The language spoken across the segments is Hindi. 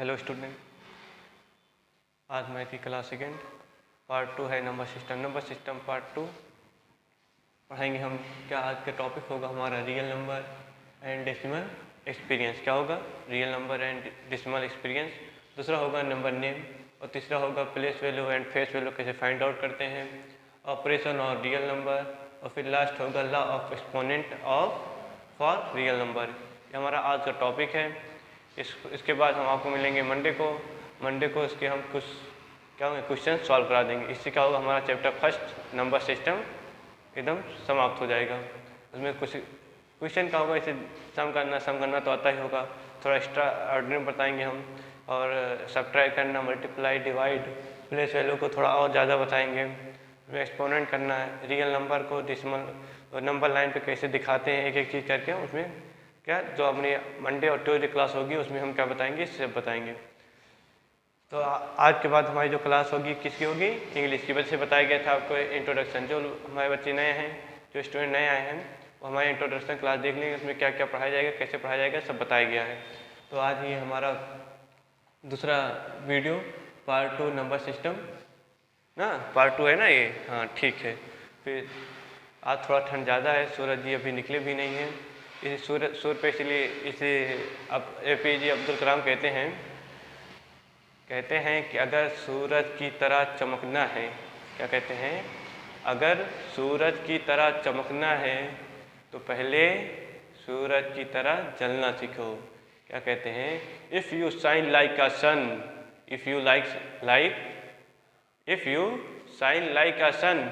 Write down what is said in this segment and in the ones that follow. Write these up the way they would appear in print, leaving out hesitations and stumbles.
हेलो स्टूडेंट, आज मैथ की क्लास सेकेंड पार्ट 2 है नंबर सिस्टम पार्ट 2 पढ़ाएंगे हम। क्या आज का टॉपिक होगा हमारा real number and decimal experience. क्या होगा? Real number and decimal experience. दूसरा होगा नंबर नेम और तीसरा होगा place value and face value कैसे फाइंड आउट करते हैं, ऑपरेशन और रियल नंबर, और फिर लास्ट होगा law of exponent of for real number. ये हमारा आज का टॉपिक है। इसके बाद हम आपको मिलेंगे मंडे को इसके हम कुछ क्या होंगे क्वेश्चन सॉल्व करा देंगे। इससे क्या होगा, हमारा चैप्टर फर्स्ट नंबर सिस्टम एकदम समाप्त हो जाएगा। उसमें कुछ क्वेश्चन क्या होगा, इसे सम करना तो आता ही होगा, थोड़ा एक्स्ट्रा ऑर्डिनरी बताएंगे हम, और सब्ट्रैक्ट करना, मल्टीप्लाई, डिवाइड, प्लेस वैल्यू को थोड़ा और ज़्यादा बताएंगे। उसमें एक्सपोनेंट करना है, रियल नंबर को डेसिमल नंबर लाइन पे कैसे दिखाते हैं एक एक चीज़ करके। उसमें क्या जो अपनी मंडे और ट्यूसडे क्लास होगी उसमें हम क्या बताएंगे, सब बताएंगे। तो आज के बाद हमारी जो क्लास होगी किसकी होगी, इंग्लिश की। वजह से बताया गया था आपको इंट्रोडक्शन। जो हमारे बच्चे नए हैं, जो स्टूडेंट नए आए हैं, वो हमारे इंट्रोडक्शन क्लास देख लेंगे। उसमें क्या क्या पढ़ाया जाएगा, कैसे पढ़ाया जाएगा, सब बताया गया है। तो आज ये हमारा दूसरा वीडियो पार्ट 2 नंबर सिस्टम ना, पार्ट 2 है ना ये। हाँ ठीक है। फिर आज थोड़ा ठंड ज़्यादा है, सूरज जी अभी निकले भी नहीं हैं। इस सूर्य पे इसलिए इसे अब APJ अब्दुल कलाम कहते हैं कि अगर सूरज की तरह चमकना है, क्या कहते हैं, अगर सूरज की तरह चमकना है तो पहले सूरज की तरह जलना सीखो। क्या कहते हैं, if you shine like a sun, if you shine like a sun,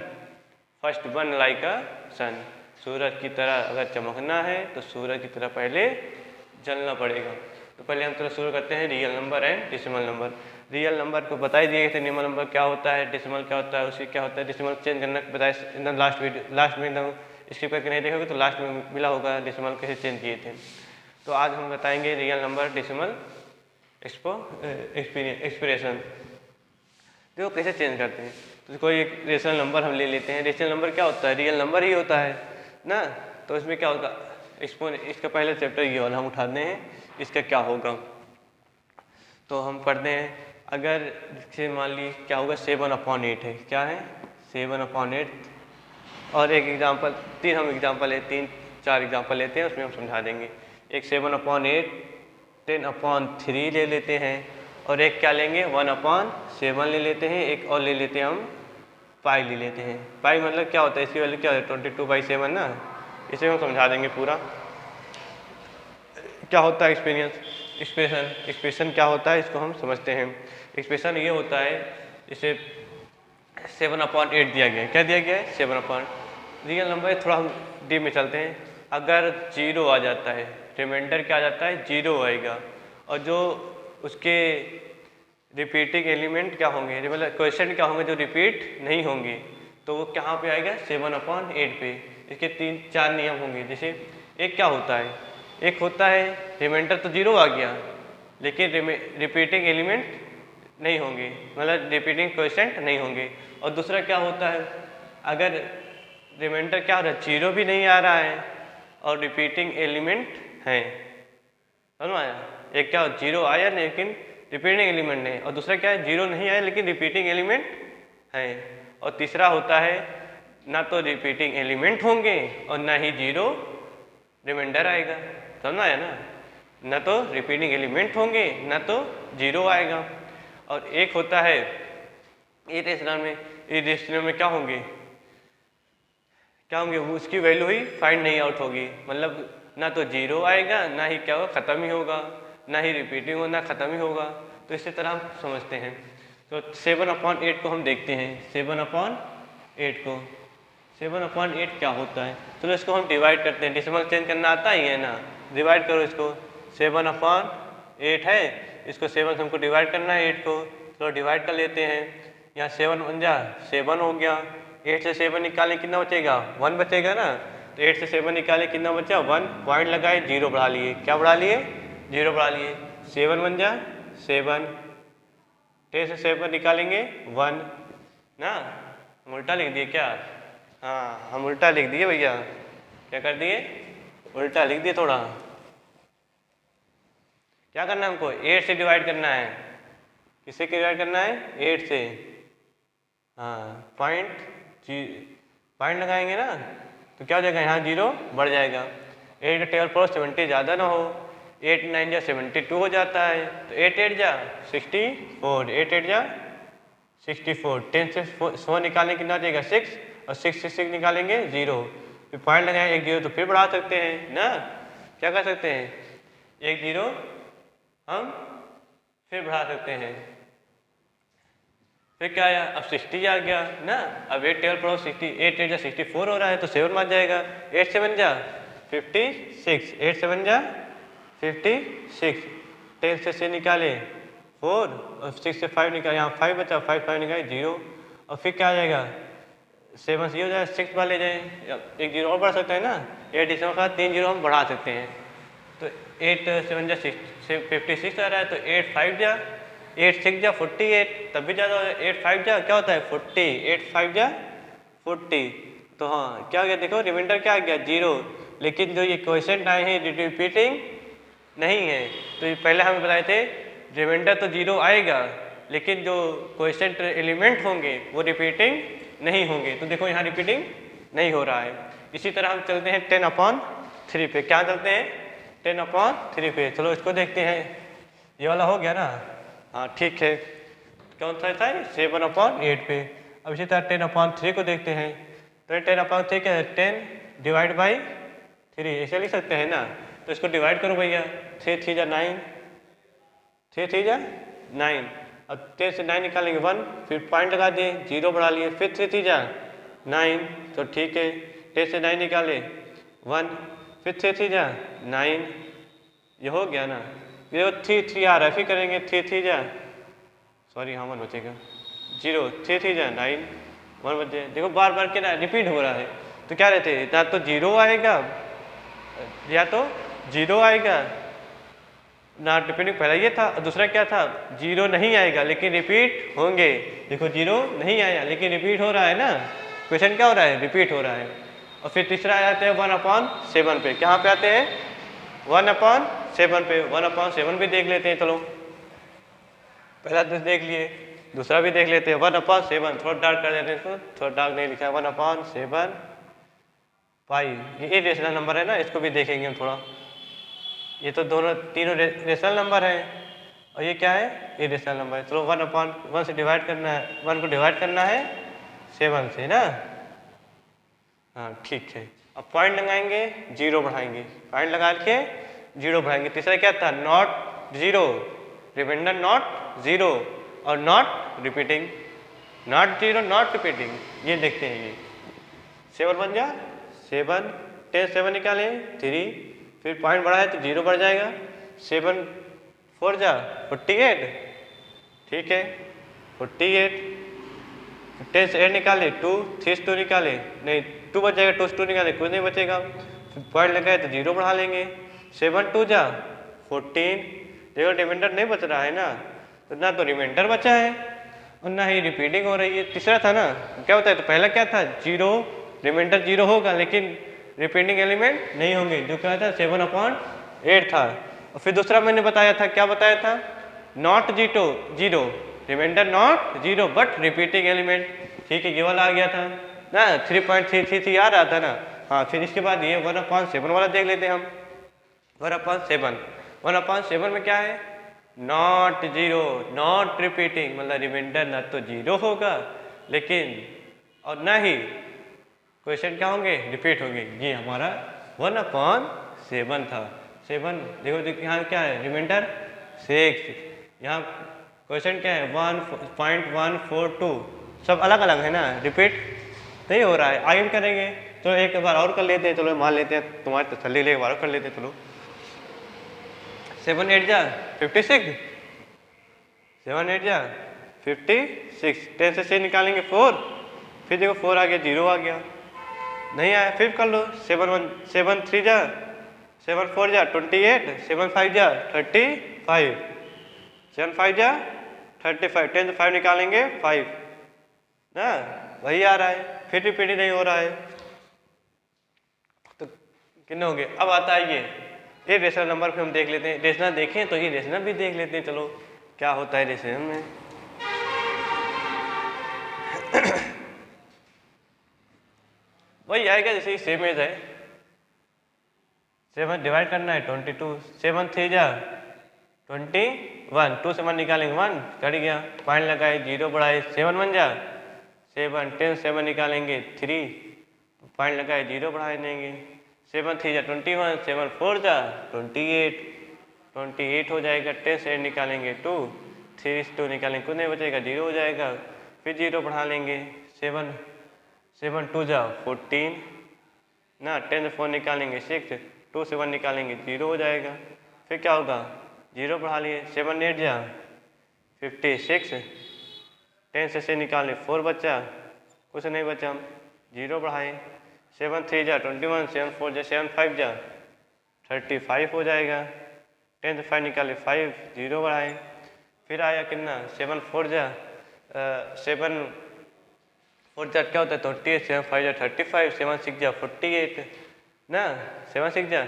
first burn like a sun. सूरज की तरह अगर चमकना है तो सूरज की तरह पहले जलना पड़ेगा। तो पहले हम थोड़ा शुरू करते हैं real number and decimal number. Real number को बता ही दिए थे, डेसिमल नंबर क्या होता है, डेसिमल क्या होता है, उससे क्या होता है, डेसिमल चेंज करना बताया एकदम लास्ट में एकदम स्किप करके नहीं देखोगे तो लास्ट में मिला होगा डेसिमल कैसे चेंज किए थे। तो आज हम बताएंगे रियल नंबर डेसिमल एक्सप्रेशन देखो कैसे चेंज करते हैं। तो कोई एक रेशनल नंबर हम ले लेते हैं। रेशनल नंबर क्या होता है, रियल नंबर ही होता है ना। तो इसमें क्या होगा, इसका पहले चैप्टर ये वाला हम उठाते हैं, इसका क्या होगा। तो हम पढ़ते हैं, अगर से मान ली क्या होगा, 7/8 है। क्या है, 7/8। और एक एग्जाम्पल, हम एग्जाम्पल है 3-4 एग्जाम्पल लेते हैं, उसमें हम समझा देंगे। एक 7/8, 10/3 ले लेते हैं, और एक क्या लेंगे, 1/7 ले लेते हैं। एक और ले लेते हैं हम, पाई ले लेते हैं। पाई मतलब क्या होता है, इसकी वैल्यू क्या है, 22/7 ना। इसे हम समझा देंगे पूरा क्या होता है एक्सप्रेशन क्या होता है, इसको हम समझते हैं। एक्सप्रेशन ये होता है, इसे 7/8 दिया गया है। क्या दिया गया है, 7/8। रियल नंबर थोड़ा हम डीप में चलते हैं। अगर 0 आ जाता है, रिमाइंडर क्या आ जाता है, 0 आएगा, और जो उसके रिपीटिंग एलिमेंट क्या होंगे, मतलब क्वेश्चन क्या होंगे जो रिपीट नहीं होंगे, तो वो कहाँ पे आएगा, 7/8 पे। इसके 3-4 नियम होंगे। जैसे एक क्या होता है, एक होता है रिमाइंडर तो 0 आ गया, लेकिन रिपीटिंग एलिमेंट नहीं होंगे, मतलब रिपीटिंग क्वेश्चन नहीं होंगे। और दूसरा क्या होता है, अगर रिमाइंडर क्या हो रहा है, 0 भी नहीं आ रहा है और रिपीटिंग एलिमेंट है, समझ में आया। एक क्या 0 आया लेकिन रिपीटिंग एलिमेंट नहीं, और दूसरा क्या है, 0 नहीं आया लेकिन रिपीटिंग एलिमेंट है। और तीसरा होता है, ना तो रिपीटिंग एलिमेंट होंगे और ना ही 0 रिमाइंडर आएगा, समझ आया ना। ना तो रिपीटिंग एलिमेंट होंगे, ना तो 0 आएगा। और एक होता है इरेशनल में क्या होंगे, उसकी वैल्यू ही फाइंड नहीं आउट होगी, मतलब ना तो 0 आएगा, ना ही क्या होगा, ख़त्म ही होगा, ना ही रिपीटिंग होगा, ना ख़त्म ही होगा। तो इसी तरह हम समझते हैं। तो 7/8 को हम देखते हैं। 7/8 क्या होता है, चलो इसको हम डिवाइड करते हैं। डेसिमल चेंज करना आता ही है ना, डिवाइड करो इसको। 7/8 है, इसको 7 से हमको डिवाइड करना है 8 को, तो डिवाइड कर लेते हैं। यहाँ 7 बन जा 7 हो गया। 8 से 7 निकालें कितना बचेगा, 1 बचेगा ना। तो 8 से 7 निकाले कितना बचा, 1। पॉइंट लगाए, 0 बढ़ा लिए। क्या बढ़ा लिए, 0 बढ़ा लिए। 7 बन जा 7। 10 से 7 निकालेंगे 1 ना। हम उल्टा लिख दिए क्या, हाँ हम उल्टा लिख दिए भैया। क्या कर दिए, उल्टा लिख दिए थोड़ा। क्या करना है हमको 8 से डिवाइड करना है। किससे डिवाइड करना है 8 से। हाँ पॉइंट लगाएंगे ना तो क्या हो जाएगा यहाँ 0 बढ़ जाएगा। 8 का टेबल पर 70 ज़्यादा ना हो, 8 9 जा 72 हो जाता है, तो 8 8 जा 64, 8 8 जा 64। 10 से 4 निकालेंगे कितना हो जाएगा 6, और 6 से 6 निकालेंगे 0। फिर पॉइंट लगाएं 1 0 तो फिर बढ़ा सकते हैं ना, क्या कर सकते हैं 1 0 हम फिर बढ़ा सकते हैं। फिर क्या आया अब 60 आ गया ना। अब 8 टेबल पर 60, 8 8 जा 64 हो रहा है तो 7 मार जाएगा। 8 7 जा 56, 8 7 जा 56। 10 से 6 निकाले 4 और 6 से 5 निकाले, यहाँ 5 बचा, 5 5 निकाले 0। और फिर क्या आ जाएगा 7 से ये हो जाएगा 6 बार ले जाए, 1 0 और बढ़ा सकते हैं ना। 8 इसमें का 3 0 हम बढ़ा सकते हैं। तो 8 7 जा 56 आ रहा है, तो 8 5 जा 8 6 जा 48, तब भी ज़्यादा हो जाए। 8 5 जा क्या होता है 40, 8 5 जा 40। तो हाँ क्या हो गया देखो रिमाइंडर क्या आ गया 0, लेकिन जो ये क्वेश्चन आए हैं रिपीटिंग नहीं है। तो ये पहले हमें बताए थे रिमाइंडर तो 0 आएगा, लेकिन जो क्वेश्चन एलिमेंट होंगे वो रिपीटिंग नहीं होंगे। तो देखो यहाँ रिपीटिंग नहीं हो रहा है। इसी तरह हम चलते हैं 10/3 पे। क्या चलते हैं 10/3 पे। चलो इसको देखते हैं, ये वाला हो गया ना। हाँ ठीक है, कौन सा था 7/8 पे। अब इसी तरह 10/3 को देखते हैं। तो 10/3 क्या है 10 डिवाइड बाई 3, ऐसे लिख सकते हैं ना। तो इसको डिवाइड करो भैया, 3 3 जा 9, 3 3 जा 9। अब 10 से 9 निकालेंगे 1, फिर पॉइंट लगा दिए 0 बढ़ा लिए, फिर 3 3 जा 9, तो ठीक है 10 से 9 निकाले 1, फिर 3 3 जा 9, ये हो गया ना। ये 3 3 आ रहा है, फिर करेंगे 3 3 जा सॉरी हाँ 1 बचेगा 0, 3 3 जा 9, 1 बचे। देखो बार बार क्या रिपीट हो रहा है, तो क्या रहते हैं या तो 0 आएगा या तो 0 आएगा ना। रिपीटिंग पहला ये था, और दूसरा क्या था 0 नहीं आएगा लेकिन रिपीट होंगे। देखो 0 नहीं आया लेकिन रिपीट हो रहा है ना, क्वेश्चन क्या हो रहा है रिपीट हो रहा है। और फिर तीसरा आ जाते हैं 1/7 पे। कहाँ पे आते हैं 1/7 पे। 1/7 भी देख लेते हैं, चलो पहला देख लिए, दूसरा भी देख लेते हैं 1/7। थोड़ा डार्क कर देते हैं इसको, थोड़ा डार्क नहीं लिखा है 1/7 पाई। ये इरेशनल नंबर है ना, इसको भी देखेंगे हम थोड़ा। ये तो दोनों तीनों रेशनल नंबर है, और ये क्या है इरेशनल नंबर है। चलो 1/1 से डिवाइड करना है, 1 को डिवाइड करना है 7 से ना। हाँ ठीक है, अब पॉइंट लगाएंगे 0 बढ़ाएंगे, पॉइंट लगा के 0 बढ़ाएंगे। तीसरा क्या था नॉट 0, रिमाइंडर नॉट 0 और not repeating, not 0 not repeating. ये देखते हैं ये 7 बन जा 7, 10 7 निकाले 3, फिर पॉइंट बढ़ाए तो 0 बढ़ जाएगा। 7 4 जा 48, ठीक है 48। 10 से 8 निकाले 2, 3 से 2 निकाले नहीं 2 बच जाएगा, 2 से 2 निकाले कुछ नहीं बचेगा। फिर पॉइंट लगाए तो 0 बढ़ा लेंगे। 7 2 जा 14। देखो रिमाइंडर नहीं बच रहा है ना, तो ना तो रिमाइंडर बचा है और ना ही रिपीटिंग हो रही है। तीसरा था ना क्या होता है, तो पहला क्या था 0, रिमाइंडर 0 होगा लेकिन रिपीटिंग एलिमेंट नहीं होंगे, जो क्या था 7/8 था। और फिर दूसरा मैंने बताया था, क्या बताया था not 0, remainder not 0 but repeating element. ठीक है ये वाला आ गया था ना, 3.333 आ रहा था ना। हाँ फिर इसके बाद ये 1/7 वाला देख लेते हैं हम। 1/7 में क्या है नॉट 0 नॉट रिपीटिंग, मतलब रिमाइंडर ना तो 0 होगा लेकिन और ना ही क्वेश्चन क्या होंगे रिपीट होंगे। ये हमारा 1/7 था। 7 देखो यहाँ क्या है रिमाइंडर 6, यहाँ क्वेश्चन क्या है 1.142, सब अलग अलग है ना, रिपीट नहीं हो रहा है। आगे करेंगे तो एक बार और कर लेते हैं, चलो मान लेते हैं तुम्हारी तसल्ली ले, एक बार और कर लेते हैं। चलो 7 8 जा 56, 7 8 जा 56। 10 से 6 निकालेंगे 4, फिर देखो 4 आ गया 0 आ गया, नहीं आया फिर कर लो 7 3 जा 7 4 जा 28, 7 5 जा 35, 7 5 जा 35। 10 से 5 निकालेंगे 5 ना, वही आ रहा है, फिर रिपीट नहीं हो रहा है। तो कितने हो गए, अब आता है ये ये रेशनल नंबर फिर हम देख लेते हैं, रेशनल देखें तो ये रेशनल भी देख लेते हैं, चलो क्या होता है रेशनल में। वही आएगा जैसे ही सेम एज है, 7 डिवाइड करना है 22, 7 3 जा 21, 2 से 1 निकालेंगे 1 कट गया, पॉइंट लगाए 0 बढ़ाए 7 1 जा 7, 10 7 निकालेंगे 3, पॉइंट लगाए 0 बढ़ा देंगे, 7 3 जा 21, 7 4 जा 28 हो जाएगा, 10 से 8 निकालेंगे 2, 3 से 2 निकालेंगे कुछ नहीं बचेगा 0 हो जाएगा, फिर 0 बढ़ा लेंगे 7 2 जा 14 ना, 10 से 4 निकालेंगे 6, 2 से 1 निकालेंगे 0 हो जाएगा, फिर क्या होगा 0 बढ़ा लिए 7 8 जा 56, 10 से 6 निकाले 4 बचा, कुछ नहीं बचा, 0 बढ़ाए 7 3 जा 21, 7 4 जा 7 5 जा 35 हो जाएगा, 10 से 5 निकाले 5, 0 बढ़ाए, फिर आया कितना 7 4 जा 7 4 जा क्या होता है 38, 7 5 जा 35, 7 6 जा 48 ना, 7 6 जा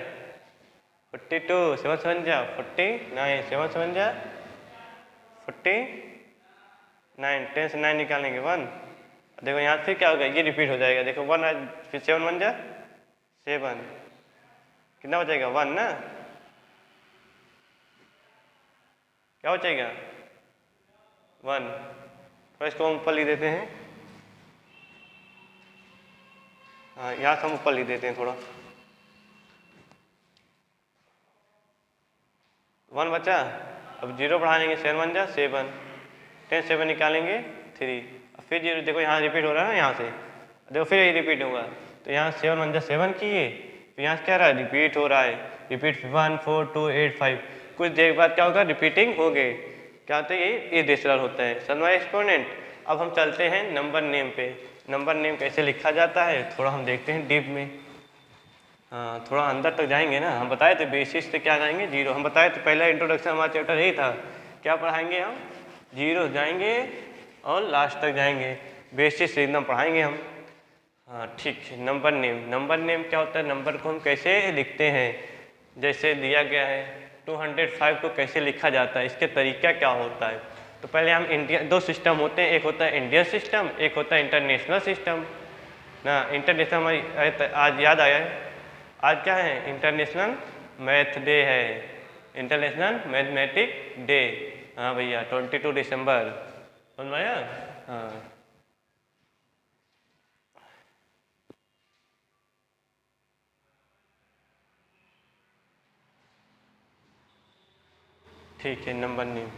42, 7 7 जा 49, 7 7 जा 49, 10 से 9 निकालेंगे 1, देखो यहाँ फिर क्या होगा ये रिपीट हो जाएगा, देखो 1 फिर 7 1 जा 7, कितना बचेगा 1 ना, क्या बचेगा 1, तो इसको हम ऊपर लिख देते हैं, हाँ यहाँ से हम ऊपर लिख देते हैं थोड़ा, 1 बचा, अब 0 बढ़ा लेंगे 7 1 जा 7, 10 7 निकालेंगे 3, फिर 0 देखो यहाँ रिपीट हो रहा है ना, यहाँ से देखो फिर यही रिपीट होगा, तो यहाँ 7 1 जा 7 किए, फिर यहाँ क्या रहा है रिपीट हो रहा है, रिपीट 1 4 2 8 5, कुछ देर बाद क्या होगा रिपीटिंग हो गए, क्या होता है ये रेशनल होता है सनवाई एक्सपोनेंट। अब हम चलते हैं नंबर नेम पे, नंबर नेम कैसे लिखा जाता है थोड़ा हम देखते हैं डीप में, हाँ थोड़ा अंदर तक जाएंगे ना, हम बताए थे बेसिस से क्या जाएंगे 0, हम बताए थे पहला इंट्रोडक्शन हमारा चैप्टर यही था, क्या पढ़ाएंगे हम 0 जाएंगे और लास्ट तक जाएंगे, बेसिस से एकदम पढ़ाएंगे हम, हाँ ठीक है। नंबर नेम, नंबर नेम क्या होता है, नंबर को हम कैसे लिखते हैं, जैसे दिया गया है 205 को कैसे लिखा जाता है, इसके तरीका क्या होता है, तो पहले हम इंडिया, दो सिस्टम होते हैं, एक होता है इंडियन सिस्टम, एक होता है इंटरनेशनल सिस्टम ना, इंटरनेशनल हमारी आज याद आया है, आज क्या है इंटरनेशनल मैथ डे है, इंटरनेशनल मैथमेटिक डे, हाँ भैया 22 दिसंबर समझ आया, हाँ ठीक है। नंबर नेम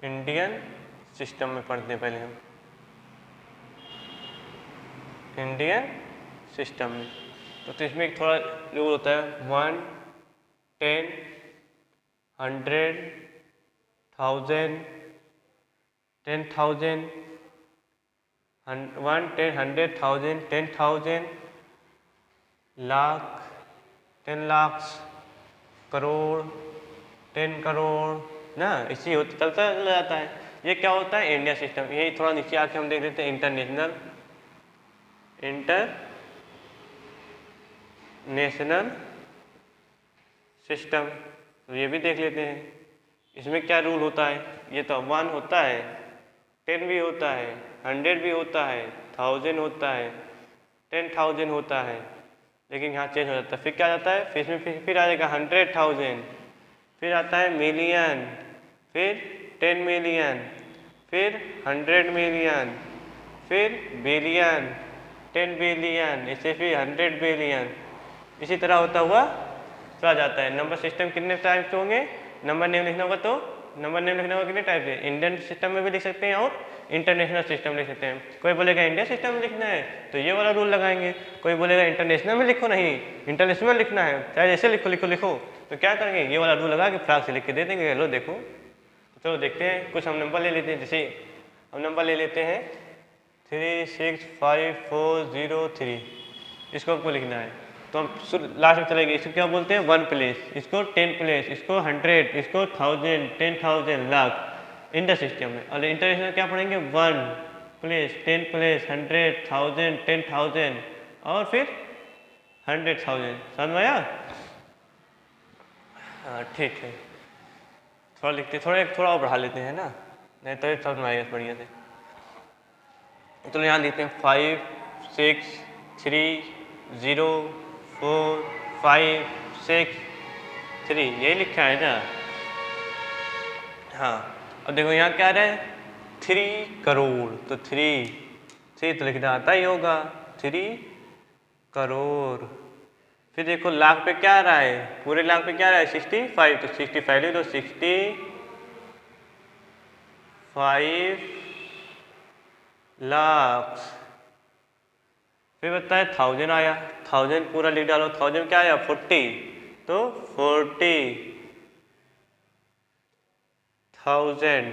इंडियन सिस्टम में पढ़ते हैं पहले हम, इंडियन सिस्टम में तो इसमें एक थोड़ा रूल होता है 1 10 100 1000 10,000 1 10 100 1000 10,000 लाख 10 लाख करोड़ 10 करोड़ ना, इसी होता चलता चला जाता है। ये क्या होता है इंडिया सिस्टम, यही थोड़ा नीचे आके हम देख लेते हैं इंटरनेशनल सिस्टम, तो ये भी देख लेते हैं, इसमें क्या रूल होता है, ये तो 1 होता है 10 भी होता है 100 भी होता है 1000 होता है 10,000 होता है, लेकिन यहाँ चेंज हो जाता है, फिर क्या जाता है फिर इसमें फिर आ जाएगा 100,000, फिर आता है मिलियन, फिर 10 मिलियन, फिर 100 मिलियन, फिर बिलियन 10 बिलियन, इसे फिर 100 बिलियन, इसी तरह होता हुआ चला जाता है। नंबर सिस्टम कितने टाइप के होंगे, नंबर नेम लिखना होगा तो नंबर नेम लिखना होगा कितने टाइप के, इंडियन सिस्टम में भी लिख सकते हैं और इंटरनेशनल सिस्टम लिख सकते हैं। कोई बोलेगा इंडियन सिस्टम में लिखना है तो ये वाला रूल लगाएंगे, कोई बोलेगा इंटरनेशनल में लिखो, नहीं इंटरनेशनल में लिखना है चाहे जैसे लिखो लिखो लिखो, तो क्या करेंगे ये वाला रूल लगा के फ्राक से लिख के दे देंगे, लो देखो। तो चलो देखते हैं, कुछ हम नंबर ले लेते हैं, जैसे हम नंबर ले लेते हैं 36540 इसको हमको लिखना है, तो हम लास्ट में चलेंगे, इसको क्या बोलते हैं 1 प्लेस, इसको 10 प्लेस, इसको 100, इसको 1000 10,000 लाख इंटर सिस्टम में। और इंटरनेशनल क्या पढ़ेंगे 1 प्लेस 10 प्लेस 100 1000 10,000 और फिर 100,000 समझ में आया? हाँ ठीक है, थोड़ा लिखते थोड़ा और बढ़ा लेते हैं ना, नहीं तो समझ में आएगा बढ़िया से। तो यहाँ लिखते हैं 5 6 3 0 4 5 6 3, यही लिखा है ना। हाँ अब देखो यहाँ क्या रहा है 3 करोड़, तो 3 तो लिखना आता ही होगा 3 करोड़। फिर देखो लाख पे क्या आ रहा है, पूरे लाख पे क्या आ रहा है 65, तो 65 लिख दो 65 लाख। फिर बताए 1000 आया, 1000 पूरा लिख डालो, 1000 क्या आया 40, तो 40,000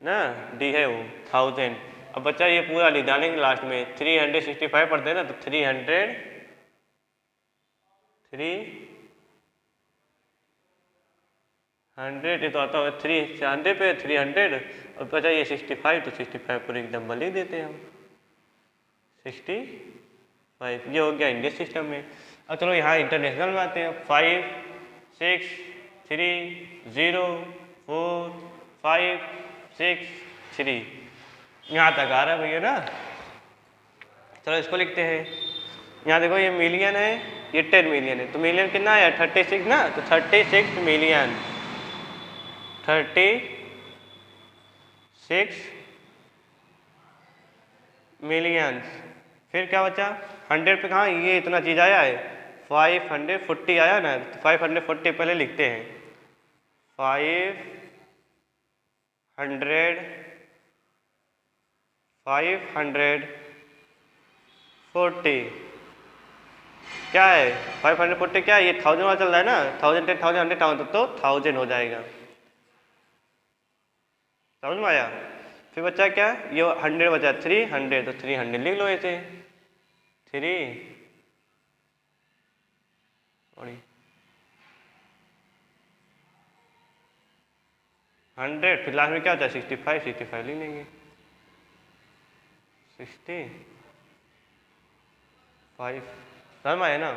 ना, डी है वो 1000। अब बच्चा ये पूरा लिख डालेंगे लास्ट में, 365 पढ़ते हैं ना, तो 300 ये तो आता है 300 पे 300, और बचा ये 65, तो 65 पर एक नंबर लिख देते हैं हम 65। ये हो गया इंडियन सिस्टम में। अब चलो यहाँ इंटरनेशनल में आते हैं, 5 6 3 0 4 5 6 3, यहाँ तक आ रहा है भैया ना। चलो इसको लिखते हैं, यहाँ देखो ये मिलियन है, ये 10 मिलियन है, तो मिलियन कितना आया 36 ना, तो 36 मिलियन, 36 मिलियंस। फिर क्या बचा 100 पे, कहाँ ये इतना चीज़ आया है 540 आया ना, तो 540 पहले लिखते हैं 540 क्या है 540 क्या है, ये 1000 वाला चल रहा है ना, 1000 10 1000 100 तो 1000 हो जाएगा, समझ में आया। फिर बचा क्या, ये 100 बचा 300, तो 300 लिख लो ऐसे 3 100, फिर लास्ट में क्या होता है 65 लिख लेंगे 65। समझ में आया ना।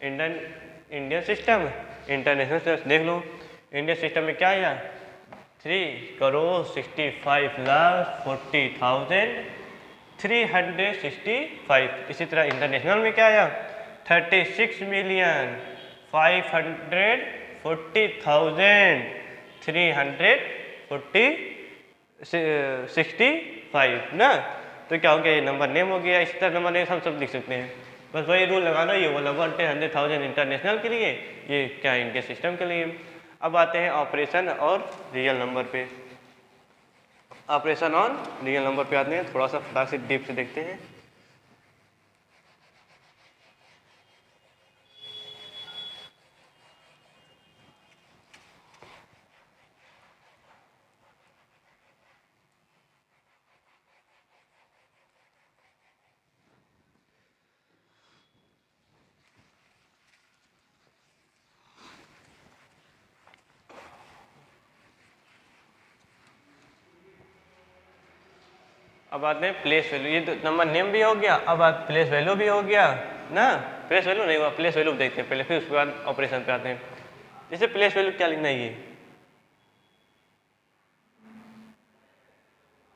इंडियन सिस्टम, इंटरनेशनल सिस्टम देख लो, इंडियन सिस्टम में क्या आया 3,65,40,365। इसी तरह इंटरनेशनल में क्या आया 36,540,365 ना। तो क्या हो गया, ये नंबर नेम हो गया। इसी तरह नंबर नेम हम सब लिख सकते हैं, बस वही रूल लगाना, ये वाला 1 10 100,000 इंटरनेशनल के लिए, ये क्या इंडियन सिस्टम के लिए। अब आते हैं ऑपरेशन और रियल नंबर पे। ऑपरेशन और रियल नंबर पे आते हैं, थोड़ा सा फटाक से डीप से देखते हैं। अब आते हैं प्लेस वैल्यू, ये तो नंबर नेम भी हो गया, अब प्लेस वैल्यू भी हो गया ना। प्लेस वैल्यू नहीं हुआ, प्लेस वैल्यू देखते हैं पहले, फिर उसके बाद ऑपरेशन पे आते हैं। जैसे प्लेस वैल्यू क्या लिखना है, ये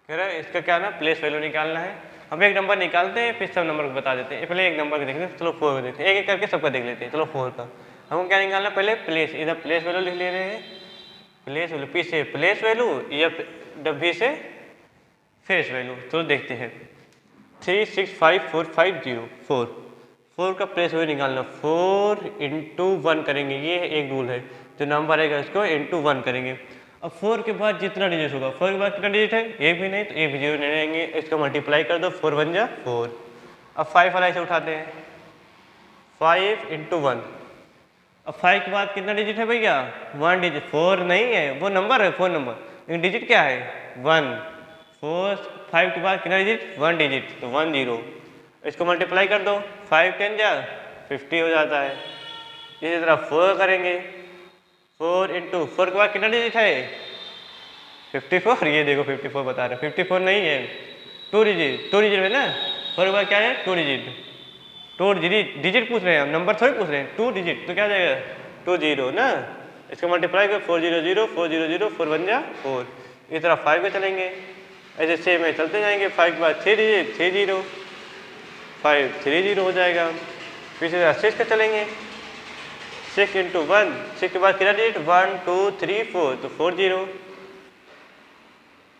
कह रहा है इसका क्या ना प्लेस वैल्यू निकालना है। हम एक नंबर निकालते हैं, फिर सब नंबर को बता देते हैं। पहले एक नंबर को देखते हैं, चलो 4 को देखते हैं, एक एक करके सबका देख लेते हैं। चलो 4 का हमको क्या निकालना है, पहले प्लेस, इधर प्लेस वैल्यू लिख ले रहे हैं, प्लेस वैल्यू, पी से प्लेस वैल्यू, या डब्बी से फेस वैल्यू। तो देखते हैं 3654504, 4 का प्लेस वैल्यू निकालना, 4 × 1 करेंगे, ये एक रूल है, जो नंबर आएगा इसको × 1 करेंगे। अब 4 के बाद जितना डिजिट होगा, 4 के बाद कितना डिजिट है, एक भी नहीं, तो एक भी जीरो नहीं रहेंगे, इसका मल्टीप्लाई कर दो, 4 बन जा 4। अब 5 वाला इसे उठाते हैं, 5 × 1। अब 5 के बाद कितना डिजिट है भैया, 1 डिजिट, 4 नहीं है, वो नंबर है 4 नंबर, लेकिन डिजिट क्या है 1। 5 के बाद कितना डिजिट, 1 डिजिट, तो 1 0। इसको मल्टीप्लाई कर दो, 5 10 जा 50 हो जाता है। इसी तरह 4 करेंगे, 4 × 4 के बाद कितना डिजिट है 54, ये देखो 54 बता रहे, 54 नहीं है, 2 डिजिट है ना, 4 के बाद क्या है 2 डिजिट, 2 डिजिट पूछ रहे हैं हम, नंबर थोड़ी पूछ रहे हैं, 2 डिजिट, तो क्या जाएगा 2 0 ना, इसका मल्टीप्लाई कर 4 0 0 4 0 0 4 बन जा 4, इस तरह 5 पे चलेंगे, ऐसे सेम है चलते जाएंगे, 5 के बाद 3 डिजिट 3 0 5 3 0 हो जाएगा, फिर से 6 का चलेंगे, 6 इंटू 1, 6 के बाद कितना डिजिट 1 2 3 4, तो 4 0,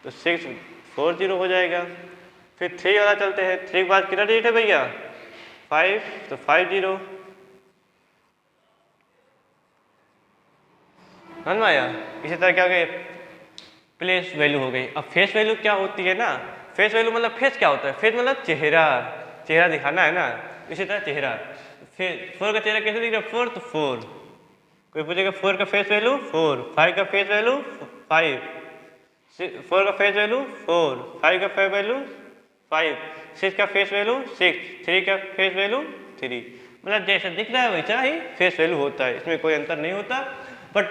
तो 6 4 0 हो जाएगा, फिर 3 वाला चलते हैं, 3 के बाद कितना डिजिट है भैया 5, तो 5 0, समझ में आया। इसी तरह क्या हो गया प्लेस वैल्यू हो गई। अब फेस वैल्यू क्या होती है ना, फेस वैल्यू मतलब फेस क्या होता है, फेस मतलब चेहरा, चेहरा दिखाना है ना, इसी तरह चेहरा, फिर 4 का चेहरा कैसे दिख रहा है 4, तो 4, कोई पूछेगा 4 का फेस वैल्यू 4, 5 का फेस वैल्यू 5, 4 का फेस वैल्यू 4, 5 का फेस वैल्यू 5, 6 का फेस वैल्यू 6, 3 का फेस वैल्यू 3, मतलब जैसा दिख रहा है वैसा ही फेस वैल्यू होता है, इसमें कोई अंतर नहीं होता, बट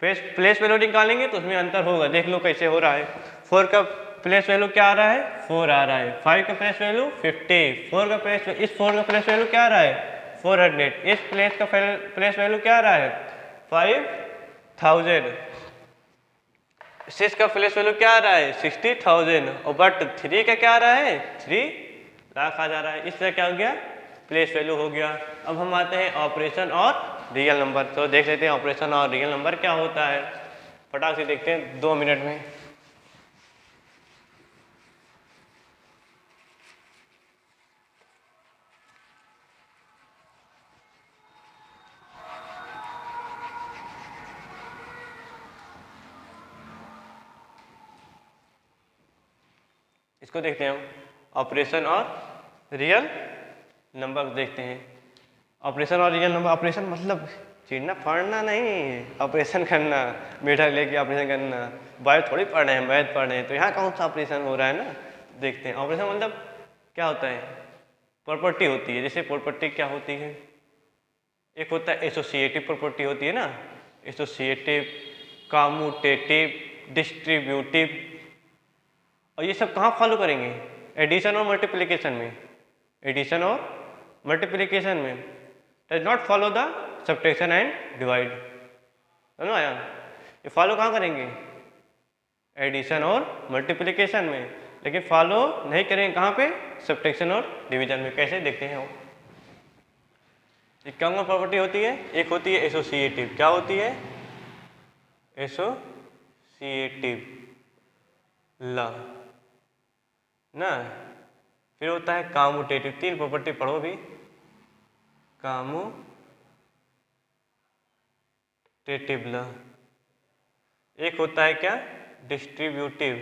प्लेस वैल्यू निकालेंगे तो उसमें अंतर होगा, देख लो कैसे हो रहा है। 4 का प्लेस वैल्यू क्या आ रहा है 4 आ रहा है, 5 का प्लेस वैल्यू 50, 4 का प्लेस, इस 4 का प्लेस वैल्यू क्या आ रहा है 400, इस प्लेस का प्लेस वैल्यू क्या आ रहा है 5000, 6 का प्लेस वैल्यू क्या आ रहा है 60,000, और बट 3 का क्या आ रहा है 3 लाख आ जा रहा है। इस तरह क्या हो गया प्लेस वैल्यू हो गया। अब हम आते हैं ऑपरेशन और रियल नंबर, तो देख लेते हैं ऑपरेशन और रियल नंबर क्या होता है, फटाक से देखते हैं 2 मिनट में। इसको देखते हैं हम ऑपरेशन और रियल नंबर देखते हैं। ऑपरेशन और रियल नंबर, ऑपरेशन मतलब चीरना फाड़ना नहीं, ऑपरेशन करना, मीटर लेके ऑपरेशन करना, बायो थोड़ी पढ़ रहे हैं, मैथ पढ़ रहे हैं, तो यहाँ कौन सा ऑपरेशन हो रहा है ना, देखते हैं। ऑपरेशन मतलब क्या होता है प्रॉपर्टी होती है, जैसे प्रॉपर्टी क्या होती है, एक होता है एसोसिएटिव प्रॉपर्टी होती है ना, एसोसिएटिव, कम्यूटेटिव, डिस्ट्रीब्यूटिव, और ये सब कहाँ फॉलो करेंगे एडिशन और मल्टीप्लिकेशन में, एडिशन और मल्टीप्लिकेशन में, does not follow the subtraction and divide, समझ आया। ये फॉलो कहाँ करेंगे एडिशन और मल्टीप्लिकेशन में, लेकिन फॉलो नहीं करेंगे कहाँ पे सब्ट्रैक्शन और डिवीजन में। कैसे देखते हैं वो, क्या प्रॉपर्टी होती है, एक होती है एसोसिएटिव, क्या होती है एसोसिएटिव ला ना, फिर होता है कम्यूटेटिव, 3 प्रॉपर्टी पढ़ो भी, कम्यूटेटिव ला, एक होता है क्या डिस्ट्रीब्यूटिव,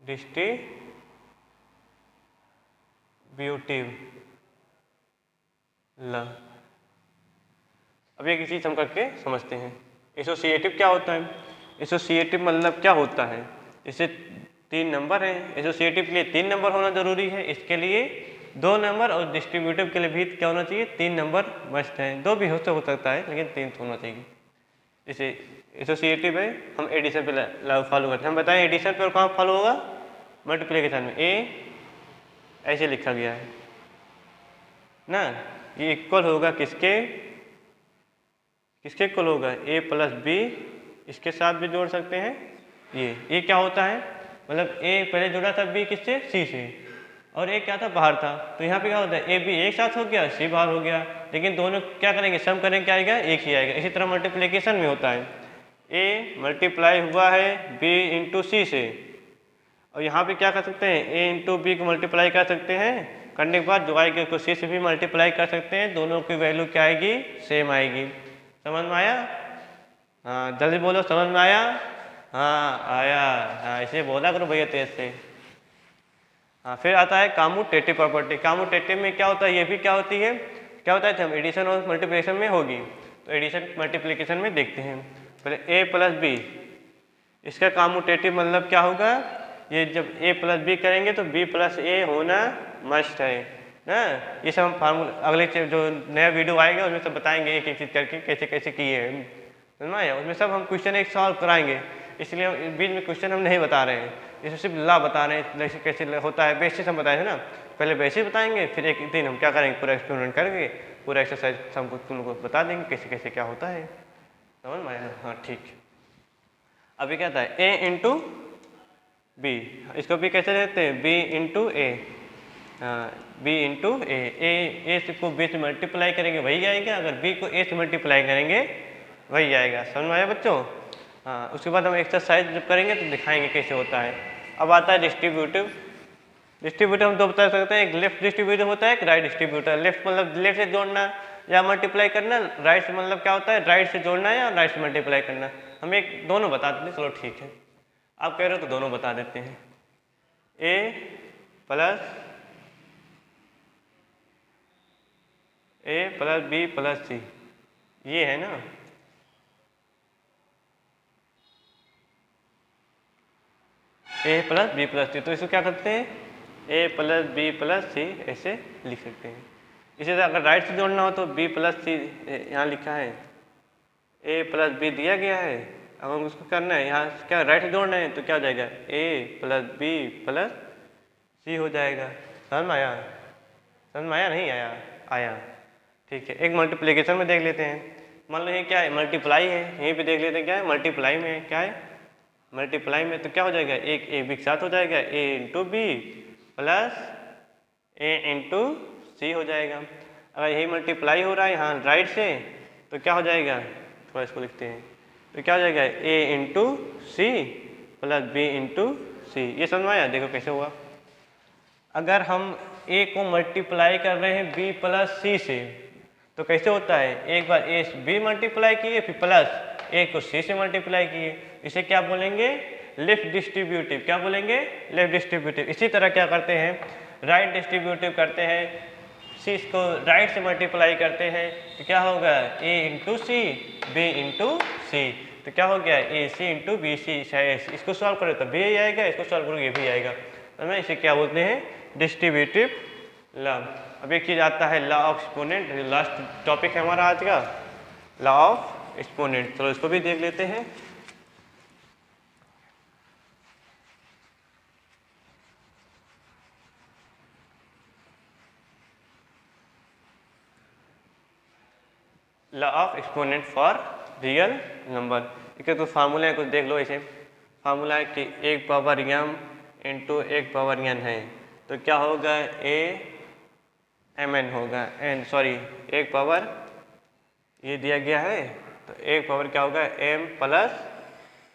डिस्ट्रीब्यूटिव ला। अब एक चीज हम करके समझते हैं एसोसिएटिव क्या होता है। एसोसिएटिव मतलब क्या होता है, जैसे 3 नंबर हैं, एसोसिएटिव के लिए 3 नंबर होना जरूरी है, इसके लिए 2 नंबर, और डिस्ट्रीब्यूटिव के लिए भी क्या होना चाहिए 3 नंबर मस्ट है, 2 भी हो सकता है लेकिन 3 होना चाहिए। जैसे एसोसिएटिव है, हम एडिशन पे फॉलो करते हैं, हम बताएं एडिशन पे और कहाँ फॉलो होगा मल्टीप्लिकेशन में, ए ऐसे लिखा गया है ना, ये इक्वल होगा किसके किसके इक्वल होगा ए प्लस बी, इसके साथ भी जोड़ सकते हैं, ये क्या होता है मतलब ए पहले जुड़ा था बी किससे सी से, और ए क्या था बाहर था, तो यहाँ पे क्या होता है ए बी एक साथ हो गया सी बाहर हो गया, लेकिन दोनों क्या करेंगे सम करेंगे क्या आएगा एक ही आएगा। इसी तरह मल्टीप्लिकेशन में होता है ए मल्टीप्लाई हुआ है बी इंटू सी से, और यहाँ पे क्या कर सकते हैं ए इंटू बी को मल्टीप्लाई कर सकते हैं, करने के बाद जो आएगा उसको सी से भी मल्टीप्लाई कर सकते हैं, दोनों की वैल्यू क्या आएगी सेम आएगी। समझ में आया, हाँ जल्दी बोलो समझ में आया, हाँ आया, हाँ इसे बोला करो भैया तेज से। हाँ फिर आता है कम्यूटेटिव प्रॉपर्टी। कम्यूटेटिव में क्या होता है, ये भी क्या होती है, क्या होता है हम एडिशन और मल्टीप्लिकेशन में होगी, तो एडिशन मल्टीप्लिकेशन में देखते हैं। पहले ए प्लस बी, इसका कम्यूटेटिव मतलब क्या होगा, ये जब ए प्लस बी करेंगे तो बी प्लस ए होना मस्ट है ना। ये सब हम फार्मूला अगले जो नया वीडियो आएगा उसमें सब बताएंगे एक एक चीज़ करके कैसे कैसे किए हैं, समझ में आया। उसमें सब हम क्वेश्चन एक सॉल्व कराएंगे, इसलिए हम बीच में क्वेश्चन हम नहीं बता रहे हैं, इसमें सिर्फ ला बता रहे हैं कैसे कैसे होता है, बेसिस हम बताए थे ना, पहले बेसिक बताएंगे, फिर एक दिन हम क्या करेंगे, पूरा एक्सपेरिमेंट करके पूरा एक्सरसाइज हमको तुम लोग को बता देंगे कैसे कैसे क्या होता है। समझ में आया? हाँ ठीक। अभी क्या था, ए इंटू बी, इसको भी कैसे रहते हैं, बी इंटू ए, बी इंटू ए को बी से मल्टीप्लाई करेंगे वही आएगा, अगर बी को ए से मल्टीप्लाई करेंगे वही आएगा। समझ में आया बच्चों? हाँ, उसके बाद हम एक्सरसाइज जब करेंगे तो दिखाएंगे कैसे होता है। अब आता है डिस्ट्रीब्यूटिव। डिस्ट्रीब्यूटिव हम दो बता सकते हैं, एक लेफ्ट डिस्ट्रीब्यूटिव होता है, एक राइट डिस्ट्रीब्यूटिव। लेफ्ट मतलब लेफ्ट से जोड़ना या मल्टीप्लाई करना, राइट से मतलब क्या होता है, राइट से जोड़ना या राइट से मल्टीप्लाई करना। हम एक दोनों बता देते हैं, चलो ठीक है, आप कह रहे हो तो दोनों बता देते हैं। ए प्लस बी प्लस सी, ये है ना, ए प्लस बी प्लस सी, तो इसको क्या करते हैं, ए प्लस बी प्लस सी ऐसे लिख सकते हैं। इसी तरह अगर राइट से जोड़ना हो तो बी प्लस सी, यहाँ लिखा है ए प्लस बी दिया गया है, अब हम उसको करना है यहाँ क्या राइट से जोड़ना है तो क्या हो जाएगा, ए प्लस बी प्लस सी हो जाएगा। समझ में आया? समझ में आया? नहीं आया? आया। ठीक है, एक मल्टीप्लिकेशन में देख लेते हैं। मान लो ये क्या है, मल्टीप्लाई है, यहीं पे देख लेते हैं क्या है, मल्टीप्लाई में है, क्या है मल्टीप्लाई में, तो क्या हो जाएगा, एक ए बी के साथ हो जाएगा, A into B plus A into सी हो जाएगा। अगर यही मल्टीप्लाई हो रहा है यहाँ राइट से तो क्या हो जाएगा, थोड़ा इसको लिखते हैं, तो क्या हो जाएगा, A into C plus B into C. ये समझ में आया? देखो कैसे हुआ। अगर हम ए को मल्टीप्लाई कर रहे हैं बी प्लस सी से तो कैसे होता है, एक बार ए से बी मल्टीप्लाई किए फिर प्लस ए को सी से मल्टीप्लाई किए, इसे क्या बोलेंगे, लेफ्ट डिस्ट्रीब्यूटिव। क्या बोलेंगे, लेफ्ट डिस्ट्रीब्यूटिव। इसी तरह क्या करते हैं, राइट डिस्ट्रीब्यूटिव करते हैं, सी को राइट से मल्टीप्लाई करते हैं तो क्या होगा, ए इंटू सी बी इंटू सी, तो क्या हो गया, ए सी इंटू बी सी। इसको सॉल्व करें तो भी यही आएगा, इसको सॉल्व करोगे ये भी आएगा। तो मैं इसे क्या बोलते हैं, डिस्ट्रीब्यूटिव लॉ। अब एक चीज़ आता है law of exponent, last topic है हमारा आज का, लॉ ऑफ एक्सपोनेंट। चलो इसको भी देख लेते हैं। Law of exponent for real number. इसके तो फार्मूला है, कुछ देख लो। इसे फार्मूला है कि एक पावर m इंटू एक पावर n है तो क्या होगा, ए एम एन होगा, एन सॉरी एक पावर ये दिया गया है तो एक पावर क्या होगा, m प्लस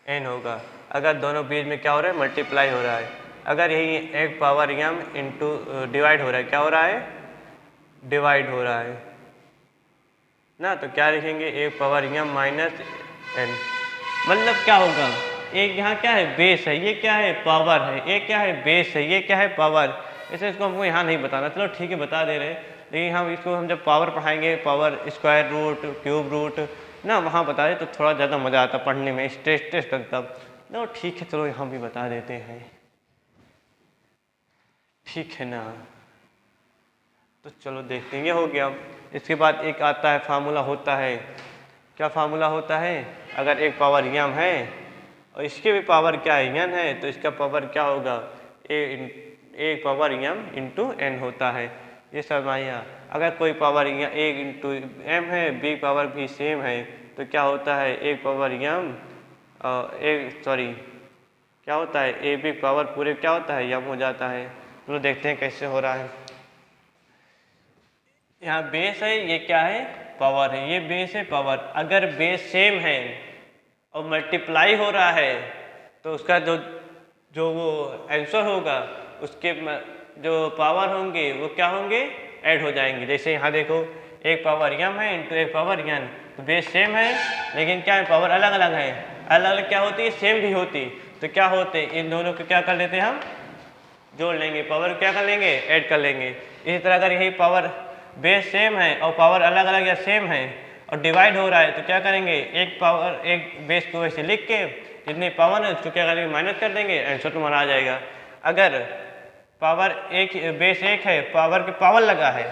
n होगा। अगर दोनों बीच में क्या हो रहा है, मल्टीप्लाई हो रहा है। अगर यही एक पावर m इंटू डिवाइड हो रहा है, क्या हो रहा है, डिवाइड हो रहा है ना, तो क्या लिखेंगे, एक पावर m माइनस n। मतलब क्या होगा, एक यहाँ क्या है, बेस है, ये क्या है, पावर है, ये क्या है, बेस है, ये क्या है, पावर। ऐसे इसको हमको यहाँ नहीं बताना, चलो ठीक है बता दे रहे हैं, लेकिन हम इसको हम जब पावर पढ़ाएंगे, power square root cube root ना, वहाँ बता दें तो थोड़ा ज़्यादा मज़ा आता पढ़ने में, स्ट्रेस लगता। चलो ठीक है, चलो यहाँ भी बता देते हैं, ठीक है ना। तो चलो देखते हैं, ये हो गया। इसके बाद एक आता है फार्मूला होता है, क्या फार्मूला होता है, अगर एक पावर m है और इसके भी पावर क्या है, n है, तो इसका पावर क्या होगा, एक पावर m इंटू n होता है। ये सब आया। अगर कोई पावर एक इंटू m है, b पावर भी सेम है तो क्या होता है, एक पावर m क्या होता है, ए बी पावर पूरे क्या होता है, m हो जाता है। तो देखते हैं कैसे हो रहा है। यहाँ बेस है, ये क्या है, पावर है, ये बेस है पावर। अगर बेस सेम है और मल्टीप्लाई हो रहा है तो उसका जो वो आंसर होगा, उसके जो पावर होंगे वो क्या होंगे, ऐड हो जाएंगे। जैसे यहाँ देखो, एक पावर m है इंटू एक पावर n, तो बेस सेम है लेकिन क्या है, पावर अलग अलग है। अलग अलग क्या होती है, सेम भी होती, तो क्या होते, इन दोनों को क्या कर लेते हैं, हम जोड़ लेंगे, पावर क्या कर लेंगे, ऐड कर लेंगे। इसी तरह अगर यही पावर बेस सेम है और पावर अलग अलग या सेम है और डिवाइड हो रहा है तो क्या करेंगे, एक पावर एक बेस को ऐसे लिख के जितने पावर है उसको क्या करेंगे, माइनस कर देंगे, आंसर तुम्हारा आ जाएगा। अगर पावर एक बेस एक है, पावर पे पावर लगा है,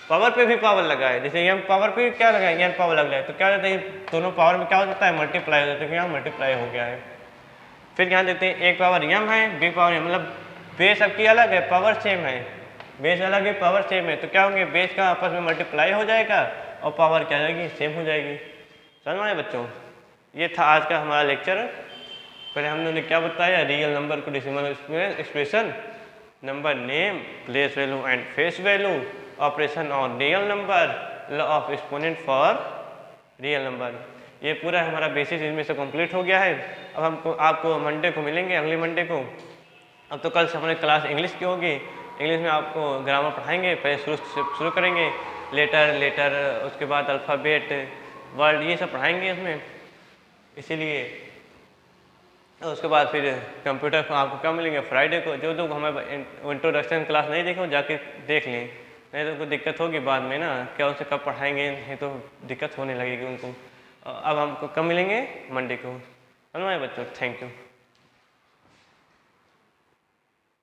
पावर पे भी पावर लगा है, जैसे यहाँ पावर पे क्या लगा है, यहाँ पावर लगा है, तो क्या होता है, दोनों पावर में क्या हो जाता है, मल्टीप्लाई हो जाता है, यहाँ मल्टीप्लाई हो गया है। फिर यहाँ देखते हैं, एक पावर m है, बी पावर मतलब बेस सबकी अलग है, पावर सेम है, बेस अलग है, पावर सेम है, तो क्या होंगे, बेस का आपस में मल्टीप्लाई हो जाएगा और पावर क्या जाएगी, सेम हो जाएगी। समझ में आया बच्चों? ये था आज का हमारा लेक्चर। पहले हम लोगों ने क्या बताया, रियल नंबर को decimal expression, number name, place value and face value, operation on real number, law of exponent for real number. ये पूरा हमारा बेसिस इनमें से कंप्लीट हो गया है। अब हमको आपको मंडे को मिलेंगे, अगले मंडे को। अब तो कल से हमारी क्लास इंग्लिश की होगी। इंग्लिश में आपको ग्रामर पढ़ाएंगे, पहले शुरू करेंगे, लेटर उसके बाद अल्फ़ाबेट, वर्ड, ये सब पढ़ाएंगे इसमें। इसीलिए उसके बाद फिर कंप्यूटर को आपको क्या मिलेंगे, फ्राइडे को। जो जो हमें इंट्रोडक्शन क्लास नहीं देखे जाके देख लें, नहीं तो कोई दिक्कत होगी बाद में ना, क्या उनसे कब पढ़ाएंगे, नहीं तो दिक्कत होने लगेगी उनको। अब हमको कब मिलेंगे, मंडे को। समझ में आया बच्चों? Thank you.